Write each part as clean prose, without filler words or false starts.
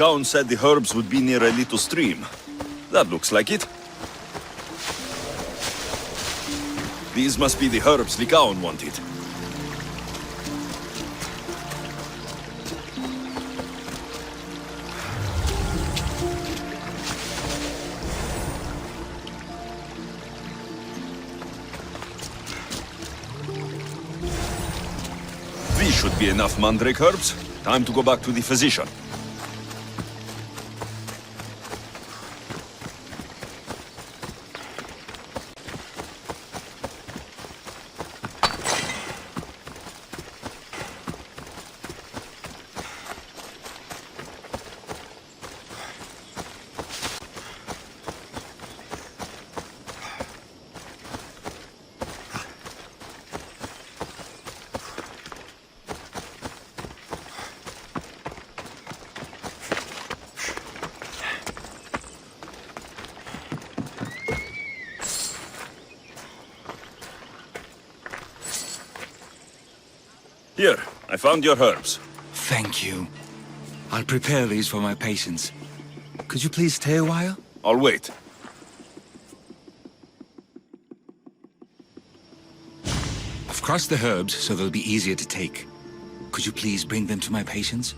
Lykaon said the herbs would be near a little stream. That looks like it. These must be the herbs Lykaon wanted. These should be enough mandrake herbs. Time to go back to the physician. Here, I found your herbs. Thank you. I'll prepare these for my patients. Could you please stay a while? I'll wait. I've crushed the herbs so they'll be easier to take. Could you please bring them to my patients?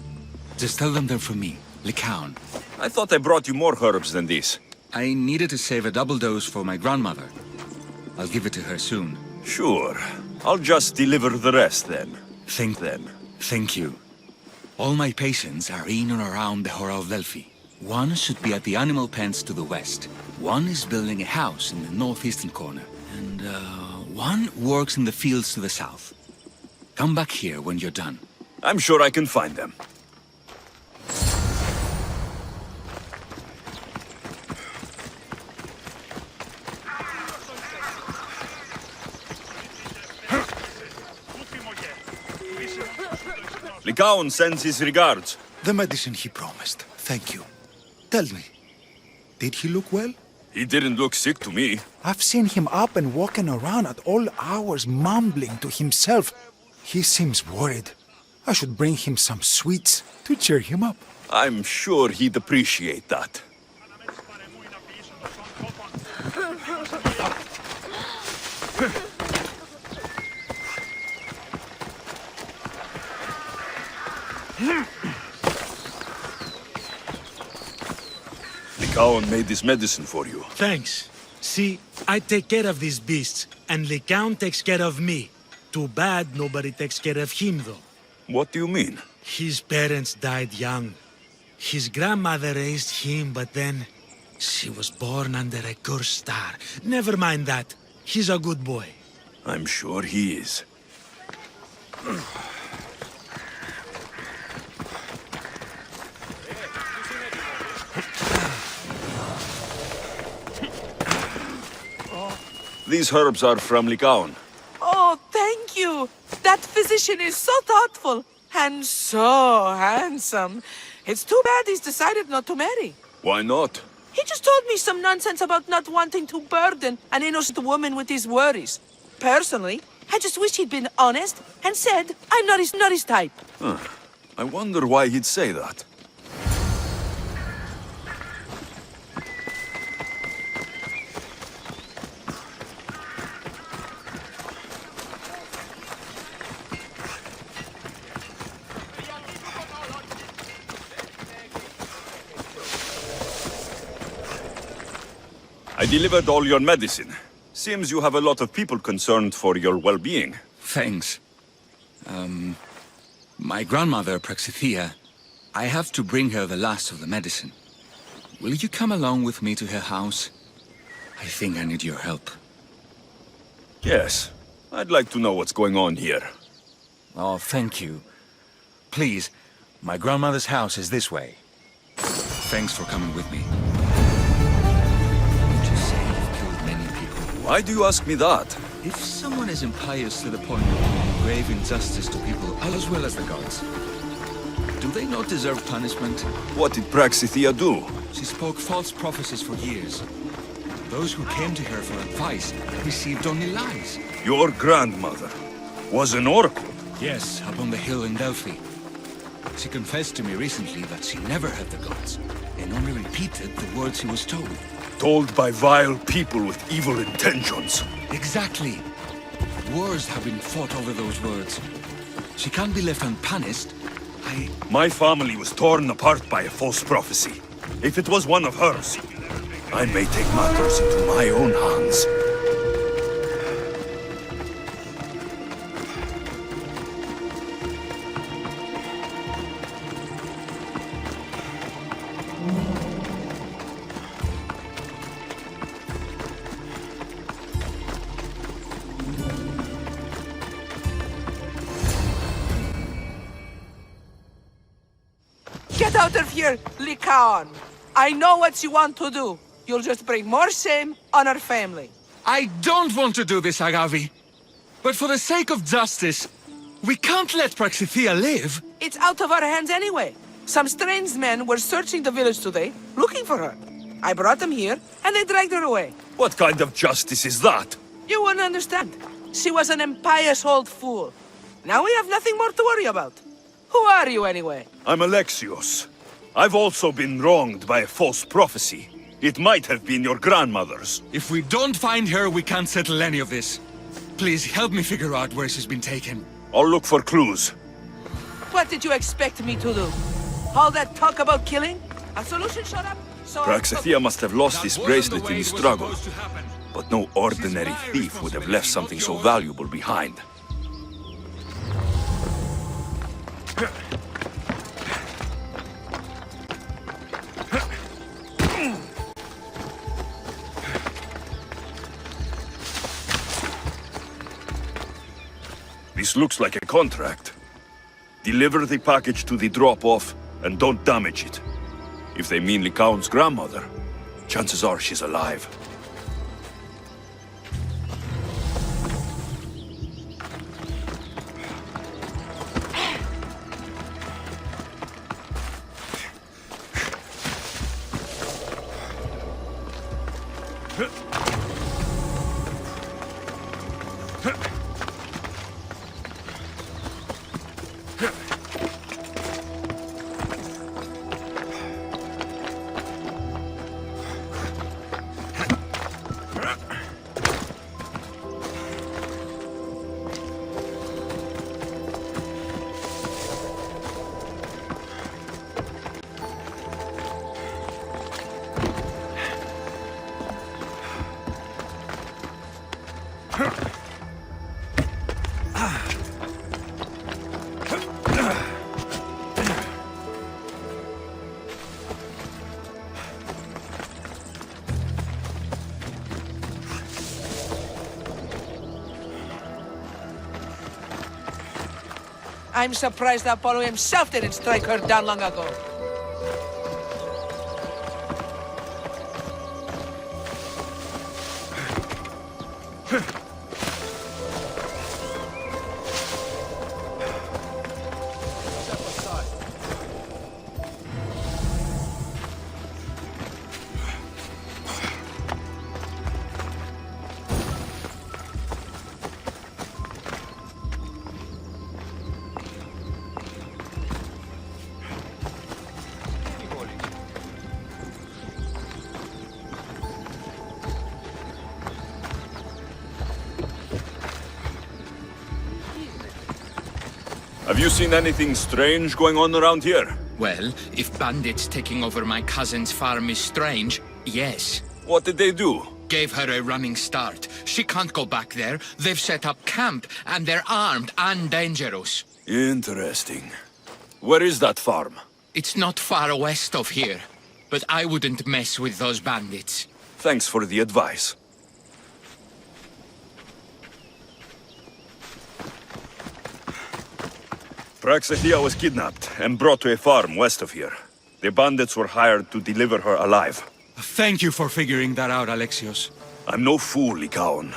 Just tell them they're from me, Lykaon. I thought I brought you more herbs than this. I needed to save a double dose for my grandmother. I'll give it to her soon. Sure. I'll just deliver the rest then. Thank you. All my patients are in and around the Hora of Delphi. One should be at the animal pens to the west. One is building a house in the northeastern corner. And, one works in the fields to the south. Come back here when you're done. I'm sure I can find them. Lykaon sends his regards. The medicine he promised. Thank you. Tell me, did he look well? He didn't look sick to me. I've seen him up and walking around at all hours, mumbling to himself. He seems worried. I should bring him some sweets to cheer him up. I'm sure he'd appreciate that. Lykaon made this medicine for you. Thanks. See, I take care of these beasts, and Lykaon takes care of me. Too bad nobody takes care of him, though. What do you mean? His parents died young. His grandmother raised him, but then she was born under a cursed star. Never mind that. He's a good boy. I'm sure he is. These herbs are from Lykaon. Oh, thank you. That physician is so thoughtful and so handsome. It's too bad he's decided not to marry. Why not? He just told me some nonsense about not wanting to burden an innocent woman with his worries. Personally, I just wish he'd been honest and said, I'm not his type. I wonder why he'd say that. I delivered all your medicine. Seems you have a lot of people concerned for your well-being. Thanks. My grandmother, Praxithea, I have to bring her the last of the medicine. Will you come along with me to her house? I think I need your help. Yes. I'd like to know what's going on here. Oh, thank you. Please, my grandmother's house is this way. Thanks for coming with me. Why do you ask me that? If someone is impious to the point of doing grave injustice to people as well as the gods, do they not deserve punishment? What did Praxithea do? She spoke false prophecies for years. Those who came to her for advice received only lies. Your grandmother was an oracle? Yes, up on the hill in Delphi. She confessed to me recently that she never heard the gods, and only repeated the words she was told. Told by vile people with evil intentions. Exactly. Wars have been fought over those words. She can't be left unpunished. My family was torn apart by a false prophecy. If it was one of hers, I may take matters into my own hands. Get out of here, Lykaon! I know what you want to do. You'll just bring more shame on our family. I don't want to do this, Agavi. But for the sake of justice, we can't let Praxithea live. It's out of our hands anyway. Some strange men were searching the village today, looking for her. I brought them here, and they dragged her away. What kind of justice is that? You wouldn't understand. She was an impious old fool. Now we have nothing more to worry about. Who are you, anyway? I'm Alexios. I've also been wronged by a false prophecy. It might have been your grandmother's. If we don't find her, we can't settle any of this. Please help me figure out where she's been taken. I'll look for clues. What did you expect me to do? All that talk about killing? A solution showed up? So Praxithea must have lost this bracelet in the struggle. But no ordinary thief would have left something so valuable behind. This looks like a contract. Deliver the package to the drop-off, and don't damage it. If they mean Lykaon's grandmother, chances are she's alive. I'm surprised Apollo himself didn't strike her down long ago. Have you seen anything strange going on around here? Well, if bandits taking over my cousin's farm is strange, yes. What did they do? Gave her a running start. She can't go back there. They've set up camp, and they're armed and dangerous. Interesting. Where is that farm? It's not far west of here, but I wouldn't mess with those bandits. Thanks for the advice. Praxithea was kidnapped and brought to a farm west of here. The bandits were hired to deliver her alive. Thank you for figuring that out, Alexios. I'm no fool, Lykaon.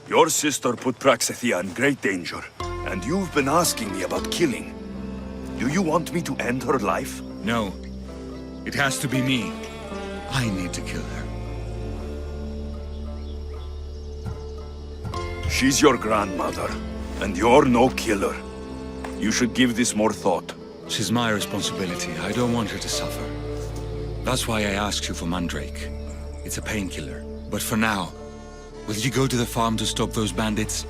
Your sister put Praxithea in great danger, and you've been asking me about killing. Do you want me to end her life? No. It has to be me. I need to kill her. She's your grandmother, and you're no killer. You should give this more thought. She's my responsibility. I don't want her to suffer. That's why I asked you for Mandrake. It's a painkiller. But for now, will you go to the farm to stop those bandits?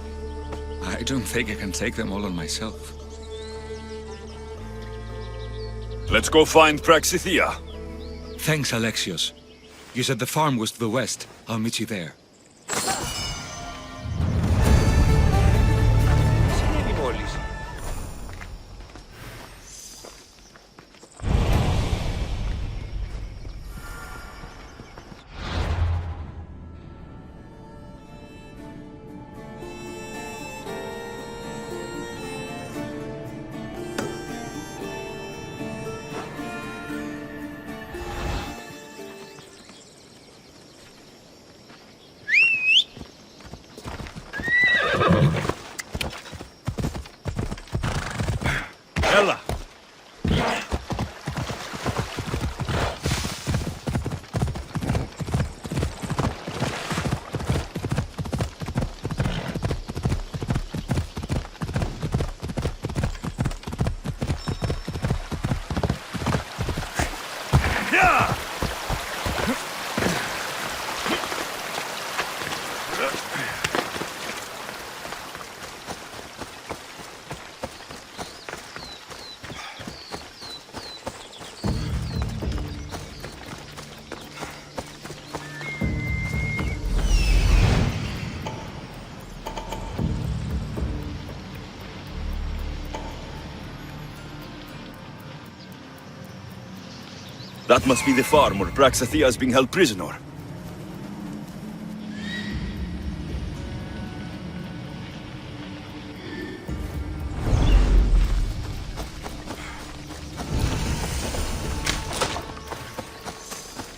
I don't think I can take them all on myself. Let's go find Praxithea. Thanks, Alexios. You said the farm was to the west. I'll meet you there. Ella! That must be the farm where Praxithea is being held prisoner.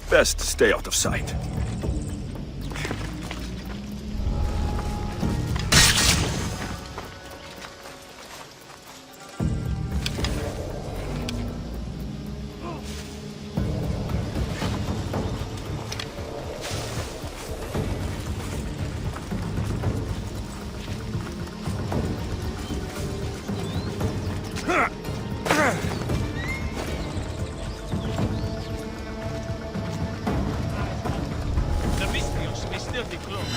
Best stay out of sight. The misthios may still be close.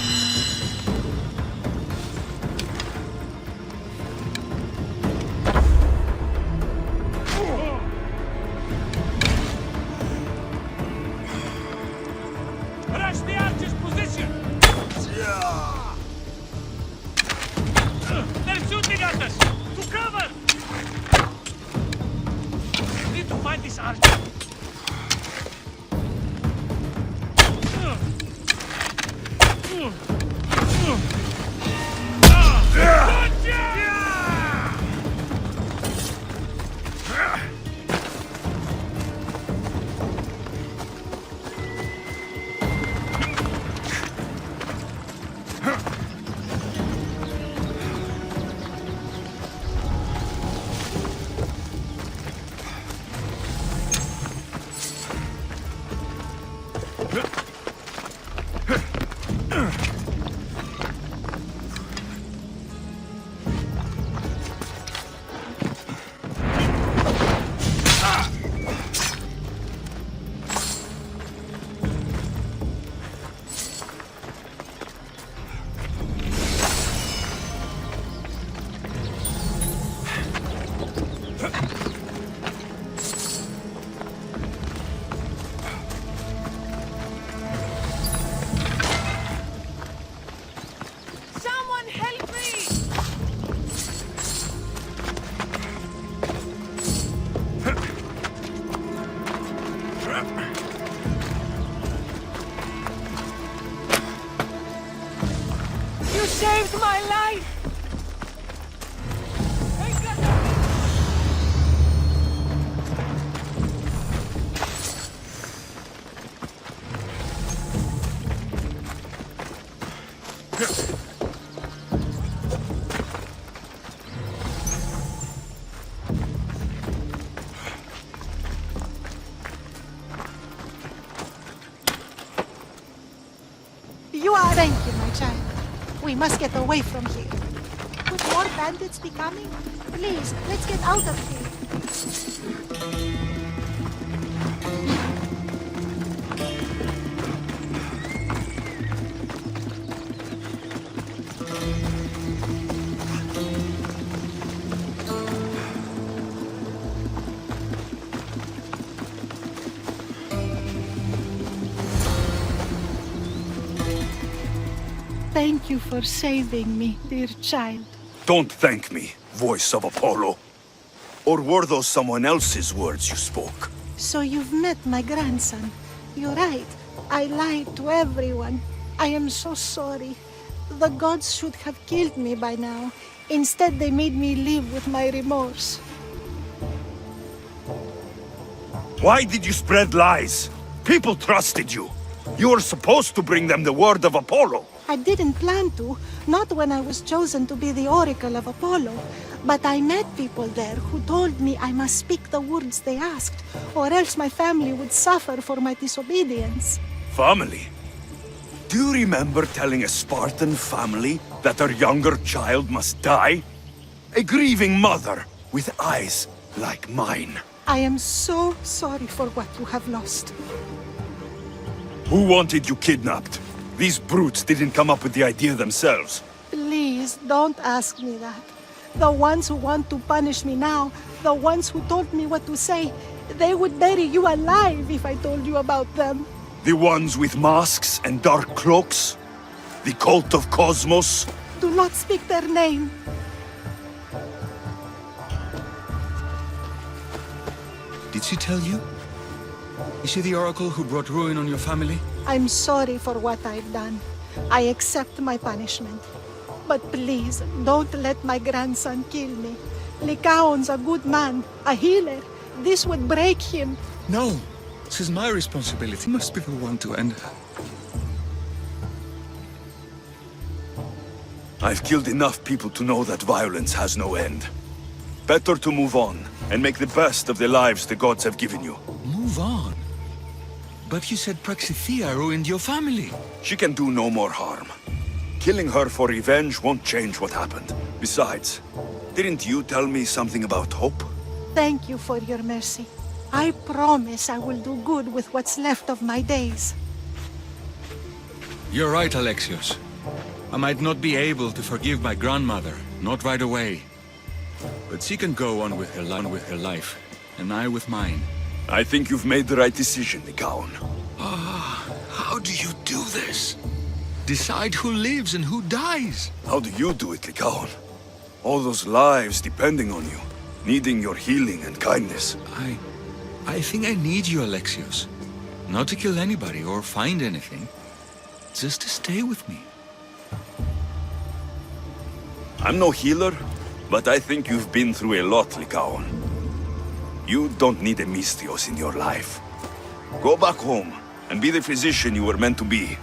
Rush the archer's position! They're shooting at us! To cover! We need to find this archer. Someone help me! You saved my life! You are... Thank you, my child. We must get away from here. Could more bandits be coming? Please, let's get out of here. Thank you for saving me, dear child. Don't thank me, voice of Apollo. Or were those someone else's words you spoke? So you've met my grandson. You're right. I lied to everyone. I am so sorry. The gods should have killed me by now. Instead, they made me live with my remorse. Why did you spread lies? People trusted you. You were supposed to bring them the word of Apollo. I didn't plan to, not when I was chosen to be the oracle of Apollo. But I met people there who told me I must speak the words they asked, or else my family would suffer for my disobedience. Family? Do you remember telling a Spartan family that their younger child must die? A grieving mother with eyes like mine. I am so sorry for what you have lost. Who wanted you kidnapped? These brutes didn't come up with the idea themselves. Please, don't ask me that. The ones who want to punish me now, the ones who told me what to say, they would bury you alive if I told you about them. The ones with masks and dark cloaks? The cult of Cosmos? Do not speak their name. Did she tell you? Is she the oracle who brought ruin on your family? I'm sorry for what I've done. I accept my punishment. But please, don't let my grandson kill me. Lykaon's a good man, a healer. This would break him. No. This is my responsibility. I must be the one to end her. I've killed enough people to know that violence has no end. Better to move on and make the best of the lives the gods have given you. Move on? But you said Praxithea ruined your family. She can do no more harm. Killing her for revenge won't change what happened. Besides, didn't you tell me something about hope? Thank you for your mercy. I promise I will do good with what's left of my days. You're right, Alexios. I might not be able to forgive my grandmother, not right away. But she can go on with her life, and I with mine. I think you've made the right decision, Lykaon. How do you do this? Decide who lives and who dies? How do you do it, Lykaon? All those lives depending on you, needing your healing and kindness. I think I need you, Alexios. Not to kill anybody or find anything. Just to stay with me. I'm no healer, but I think you've been through a lot, Lykaon. You don't need a misthios in your life. Go back home and be the physician you were meant to be.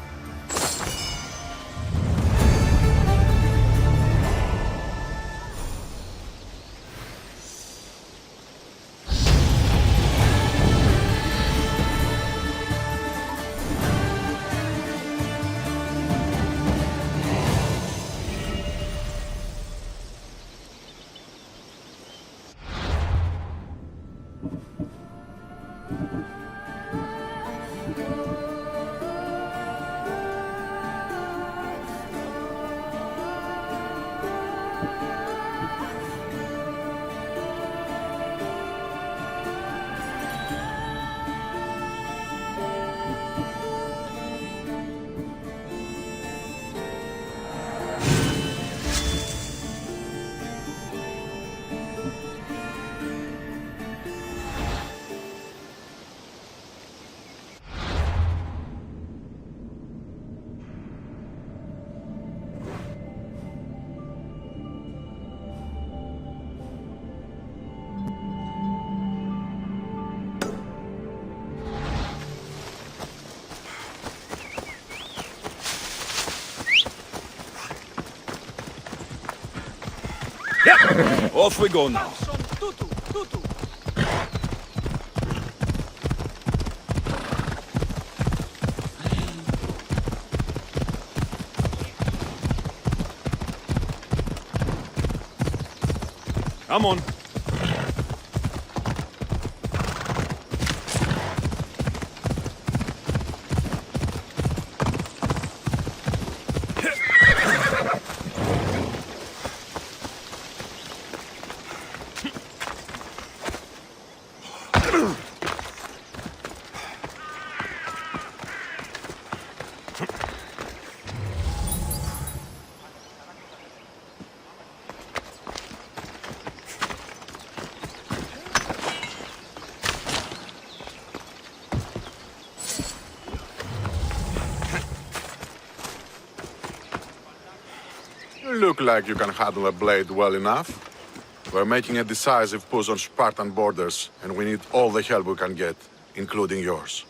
Off we go now. Come on. You look like you can handle a blade well enough. We're making a decisive push on Spartan borders, and we need all the help we can get, including yours.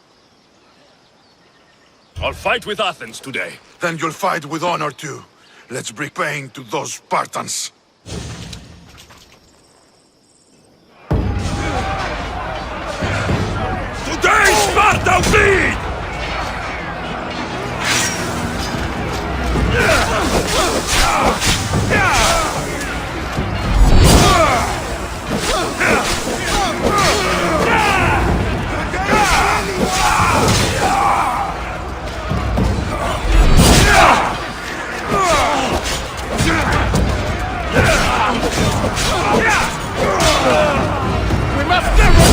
I'll fight with Athens today. Then you'll fight with honor too. Let's bring pain to those Spartans. Today, Sparta bleed! We must never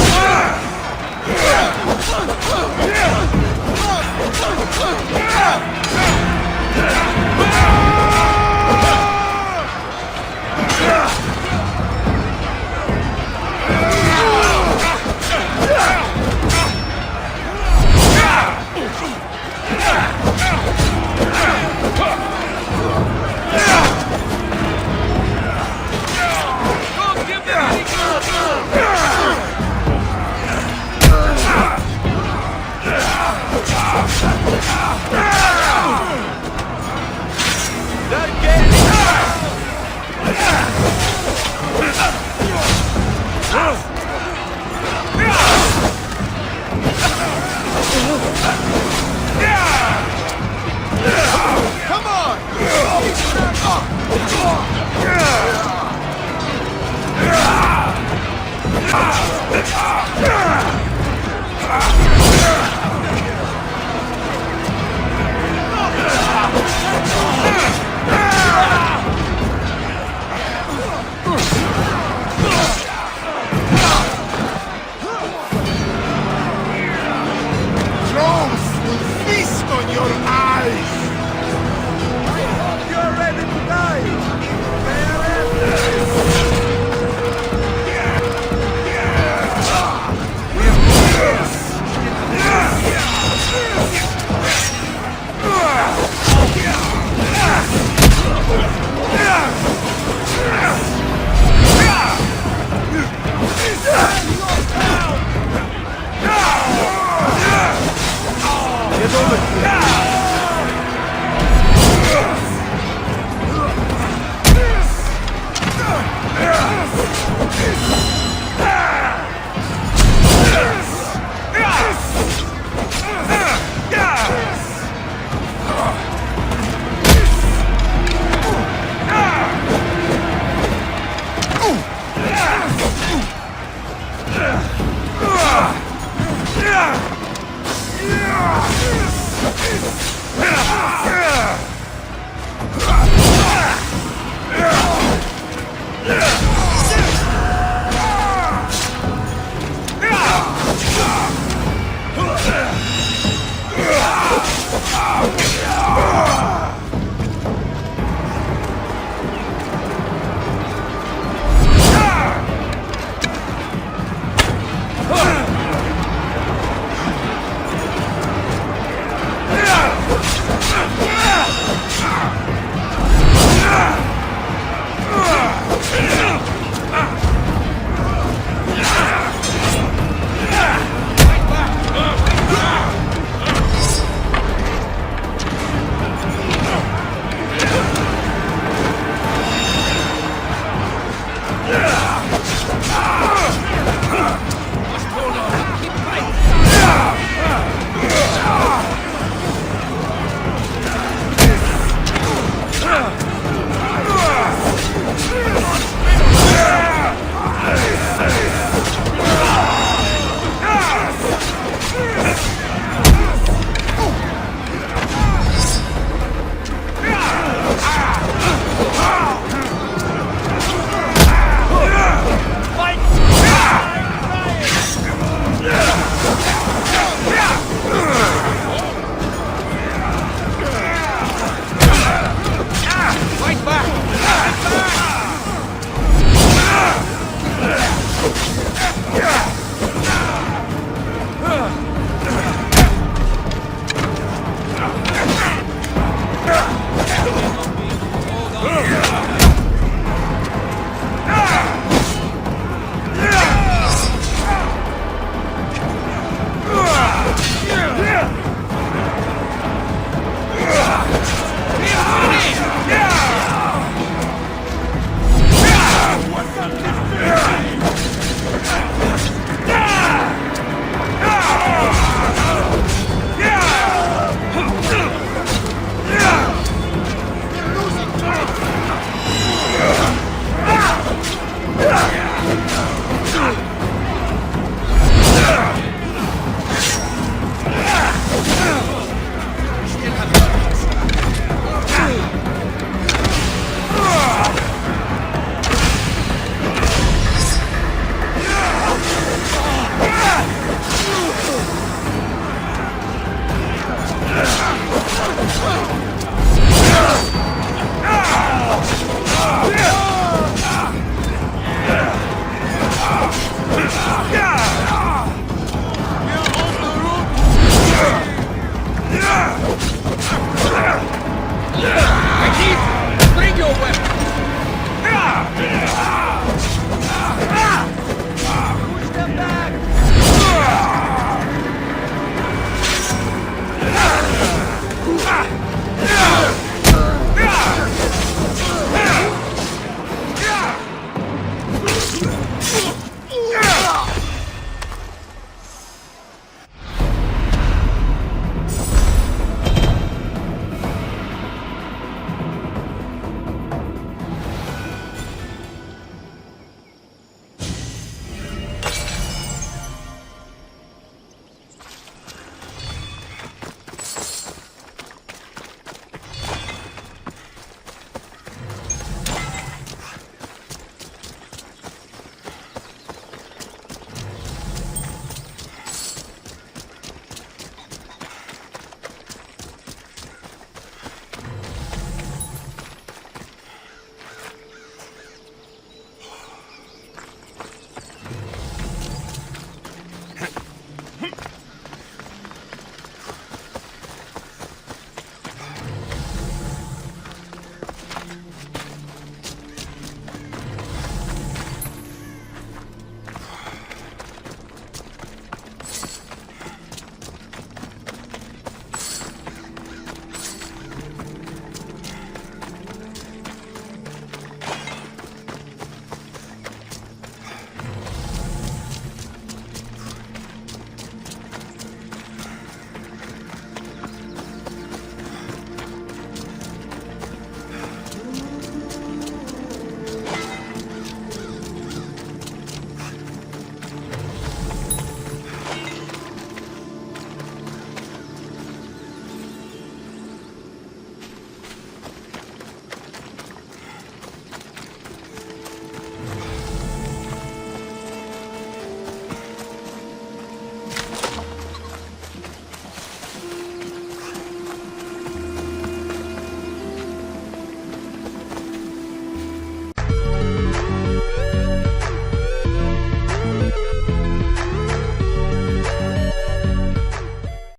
Drones!